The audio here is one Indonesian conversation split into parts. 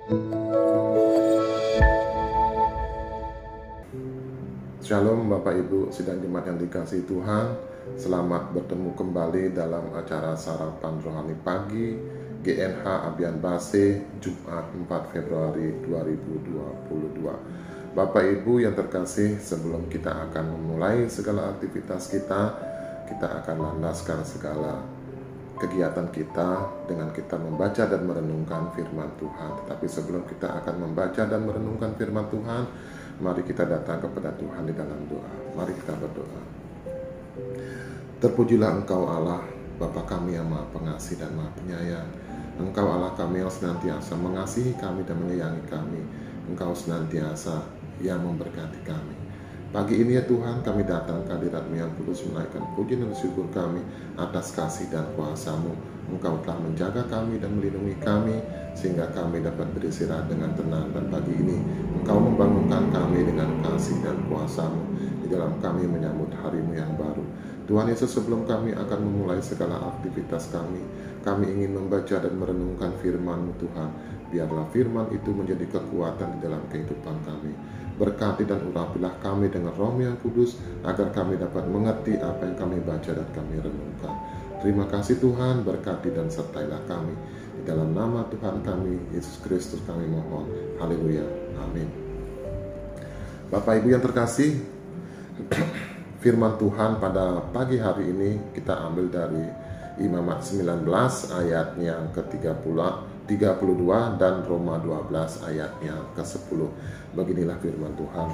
Shalom Bapak Ibu sidang jemaat yang dikasihi Tuhan. Selamat bertemu kembali dalam acara Sarapan Rohani Pagi GNH Abian Base Jumat 4 Februari 2022. Bapak Ibu yang terkasih, sebelum kita akan memulai segala aktivitas kita akan landaskan segala kegiatan kita dengan kita membaca dan merenungkan firman Tuhan. Tetapi sebelum kita akan membaca dan merenungkan firman Tuhan, mari kita datang kepada Tuhan di dalam doa. Mari kita berdoa. Terpujilah Engkau Allah, Bapa kami yang Maha Pengasih dan Maha Penyayang. Engkau Allah kami yang senantiasa mengasihi kami dan menyayangi kami. Engkau senantiasa yang memberkati kami. Pagi ini ya Tuhan, kami datang ke hadirat-Mu yang kudus menaikkan puji dan syukur kami atas kasih dan kuasa-Mu. Engkau telah menjaga kami dan melindungi kami sehingga kami dapat beristirahat dengan tenang, dan pagi ini Engkau membangunkan kami dengan kasih dan kuasa-Mu di dalam kami menyambut hari-Mu yang baru. Tuhan Yesus, sebelum kami akan memulai segala aktivitas kami ingin membaca dan merenungkan firman-Mu Tuhan. Biarlah firman itu menjadi kekuatan di dalam kehidupan kami. Berkati dan urapilah kami dengan Roh yang kudus agar kami dapat mengerti apa yang kami baca dan kami renungkan. Terima kasih Tuhan, berkati dan sertailah kami. Di dalam nama Tuhan kami, Yesus Kristus kami mohon. Haleluya. Amin. Bapak Ibu yang terkasih, firman Tuhan pada pagi hari ini kita ambil dari Imamat 19 ayatnya ke-32 dan Roma 12 ayatnya ke-10. Beginilah firman Tuhan.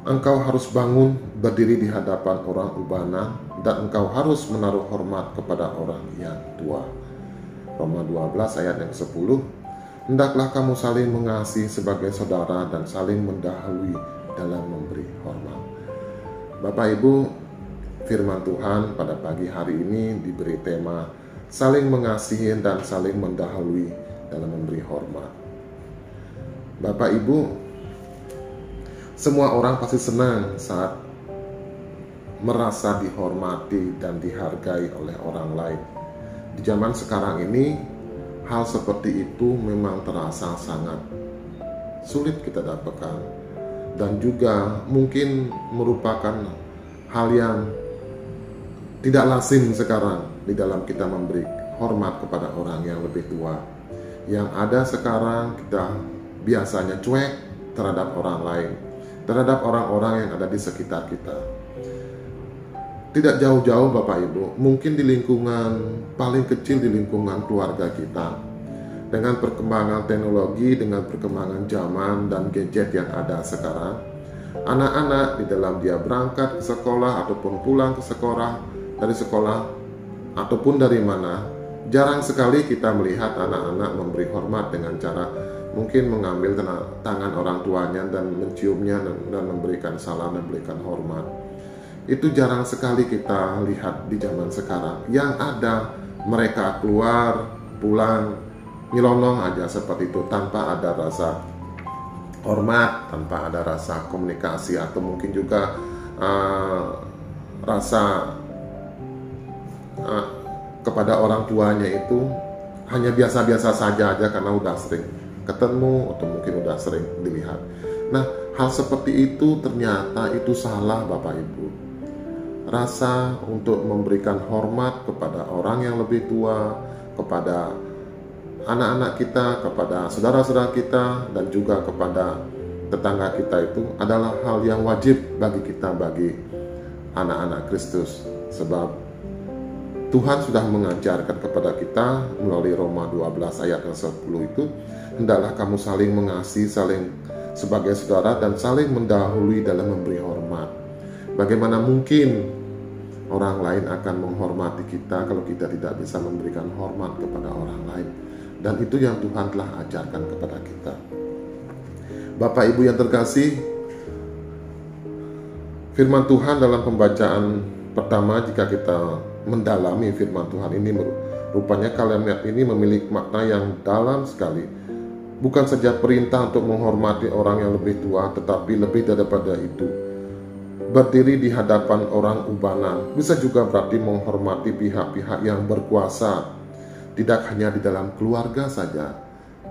Engkau harus bangun berdiri di hadapan orang ubana, dan engkau harus menaruh hormat kepada orang yang tua. Roma 12 ayat yang ke-10. Hendaklah kamu saling mengasihi sebagai saudara dan saling mendahului dalam memberi hormat. Bapak Ibu, firman Tuhan pada pagi hari ini diberi tema saling mengasihi dan saling mendahului dalam memberi hormat. Bapak Ibu, semua orang pasti senang saat merasa dihormati dan dihargai oleh orang lain. Di zaman sekarang ini, hal seperti itu memang terasa sangat sulit kita dapatkan, dan juga mungkin merupakan hal yang tidak lazim sekarang di dalam kita memberi hormat kepada orang yang lebih tua. Yang ada sekarang kita biasanya cuek terhadap orang lain, terhadap orang-orang yang ada di sekitar kita. Tidak jauh-jauh Bapak Ibu, mungkin di lingkungan paling kecil, di lingkungan keluarga kita. Dengan perkembangan teknologi, dengan perkembangan zaman dan gadget yang ada sekarang, anak-anak di dalam dia berangkat ke sekolah ataupun pulang ke sekolah, dari sekolah ataupun dari mana, jarang sekali kita melihat anak-anak memberi hormat dengan cara mungkin mengambil tangan orang tuanya dan menciumnya dan memberikan salam dan memberikan hormat. Itu jarang sekali kita lihat di zaman sekarang. Yang ada mereka keluar, pulang, nyelonong aja seperti itu tanpa ada rasa hormat, tanpa ada rasa komunikasi, atau mungkin juga rasa kepada orang tuanya itu hanya biasa-biasa saja aja karena udah sering ketemu atau mungkin udah sering dilihat. Nah, hal seperti itu ternyata itu salah Bapak Ibu. Rasa untuk memberikan hormat kepada orang yang lebih tua, kepada anak-anak kita, kepada saudara-saudara kita, dan juga kepada tetangga kita itu adalah hal yang wajib bagi kita, bagi anak-anak Kristus. Sebab Tuhan sudah mengajarkan kepada kita melalui Roma 12 ayat ke-10 itu, hendaklah kamu saling mengasihi, saling sebagai saudara dan saling mendahului dalam memberi hormat. Bagaimana mungkin orang lain akan menghormati kita kalau kita tidak bisa memberikan hormat kepada orang lain? Dan itu yang Tuhan telah ajarkan kepada kita. Bapak Ibu yang terkasih, firman Tuhan dalam pembacaan pertama, jika kita mendalami firman Tuhan ini, rupanya kalimat ini memiliki makna yang dalam sekali. Bukan saja perintah untuk menghormati orang yang lebih tua, tetapi lebih daripada itu, berdiri di hadapan orang ubanan bisa juga berarti menghormati pihak-pihak yang berkuasa, tidak hanya di dalam keluarga saja,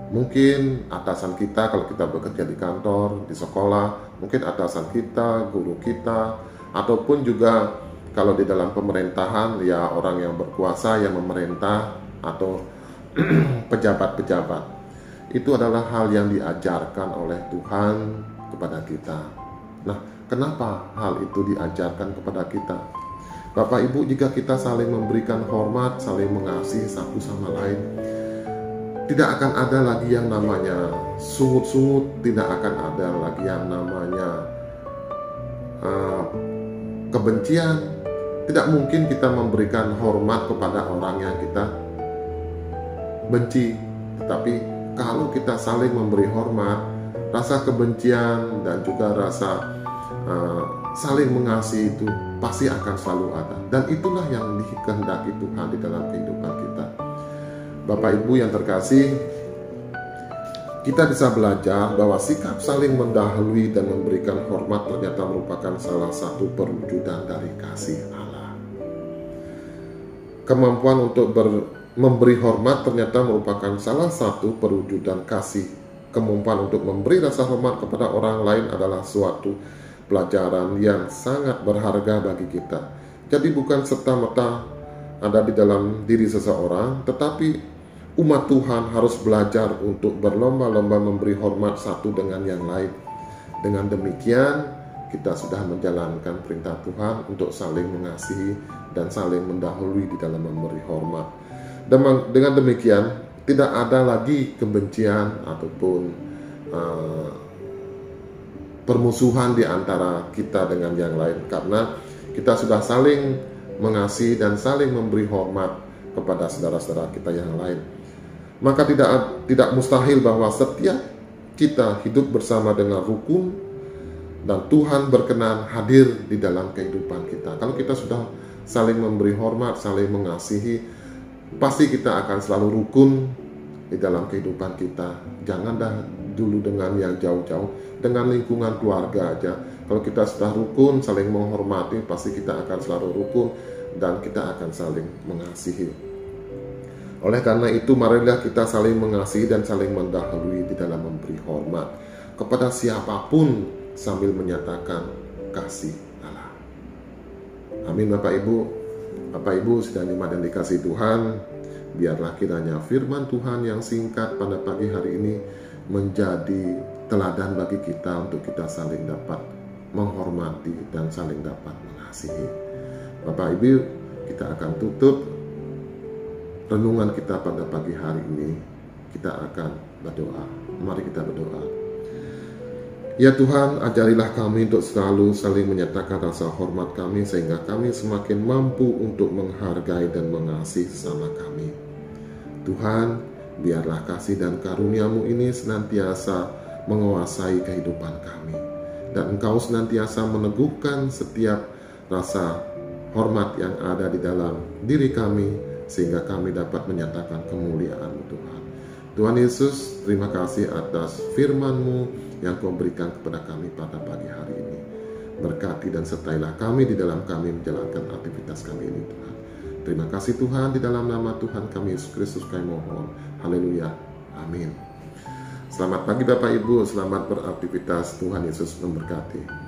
Mungkin atasan kita kalau kita bekerja di kantor, di sekolah, mungkin atasan kita, guru kita, ataupun juga kalau di dalam pemerintahan ya orang yang berkuasa yang memerintah atau pejabat-pejabat. Itu adalah hal yang diajarkan oleh Tuhan kepada kita. Nah, kenapa hal itu diajarkan kepada kita? Bapak Ibu, jika kita saling memberikan hormat, saling mengasihi satu sama lain, tidak akan ada lagi yang namanya sungut-sungut, tidak akan ada lagi yang namanya kebencian. Tidak mungkin kita memberikan hormat kepada orang yang kita benci. Tetapi kalau kita saling memberi hormat, rasa kebencian dan juga rasa saling mengasihi itu pasti akan selalu ada. Dan itulah yang dikehendaki Tuhan di dalam kehidupan kita. Bapak Ibu yang terkasih, kita bisa belajar bahwa sikap saling mendahului dan memberikan hormat ternyata merupakan salah satu perwujudan dari kasih Allah. Kemampuan untuk memberi hormat ternyata merupakan salah satu perwujudan kasih. Kemampuan untuk memberi rasa hormat kepada orang lain adalah suatu pelajaran yang sangat berharga bagi kita. Jadi bukan serta-merta ada di dalam diri seseorang, tetapi umat Tuhan harus belajar untuk berlomba-lomba memberi hormat satu dengan yang lain. Dengan demikian, kita sudah menjalankan perintah Tuhan untuk saling mengasihi dan saling mendahului di dalam memberi hormat. Dengan demikian, tidak ada lagi kebencian ataupun permusuhan di antara kita dengan yang lain, karena kita sudah saling mengasihi dan saling memberi hormat kepada saudara-saudara kita yang lain. Maka tidak mustahil bahwa setiap kita hidup bersama dengan rukun dan Tuhan berkenan hadir di dalam kehidupan kita. Kalau kita sudah saling memberi hormat, saling mengasihi, pasti kita akan selalu rukun di dalam kehidupan kita. Jangan dah dulu dengan yang jauh-jauh, dengan lingkungan keluarga aja. Kalau kita sudah rukun, saling menghormati, pasti kita akan selalu rukun dan kita akan saling mengasihi. Oleh karena itu, marilah kita saling mengasihi dan saling mendahului di dalam memberi hormat kepada siapapun sambil menyatakan kasih Allah. Amin Bapak Ibu. Bapak Ibu sedang nikmat dan dikasihi Tuhan, biarlah kiranya firman Tuhan yang singkat pada pagi hari ini menjadi teladan bagi kita untuk kita saling dapat menghormati dan saling dapat mengasihi. Bapak Ibu, kita akan tutup renungan kita pada pagi hari ini. Kita akan berdoa. Mari kita berdoa. Ya Tuhan, ajarilah kami untuk selalu saling menyatakan rasa hormat kami, sehingga kami semakin mampu untuk menghargai dan mengasihi sesama kami. Tuhan, biarlah kasih dan karunia-Mu ini senantiasa menguasai kehidupan kami, dan Engkau senantiasa meneguhkan setiap rasa hormat yang ada di dalam diri kami, sehingga kami dapat menyatakan kemuliaan-Mu Tuhan. Tuhan Yesus, terima kasih atas firman-Mu yang Kau berikan kepada kami pada pagi hari ini. Berkati dan sertailah kami di dalam kami menjalankan aktivitas kami ini Tuhan. Terima kasih Tuhan, di dalam nama Tuhan kami Yesus Kristus kami mohon. Haleluya. Amin. Selamat pagi Bapak Ibu, selamat beraktivitas. Tuhan Yesus memberkati.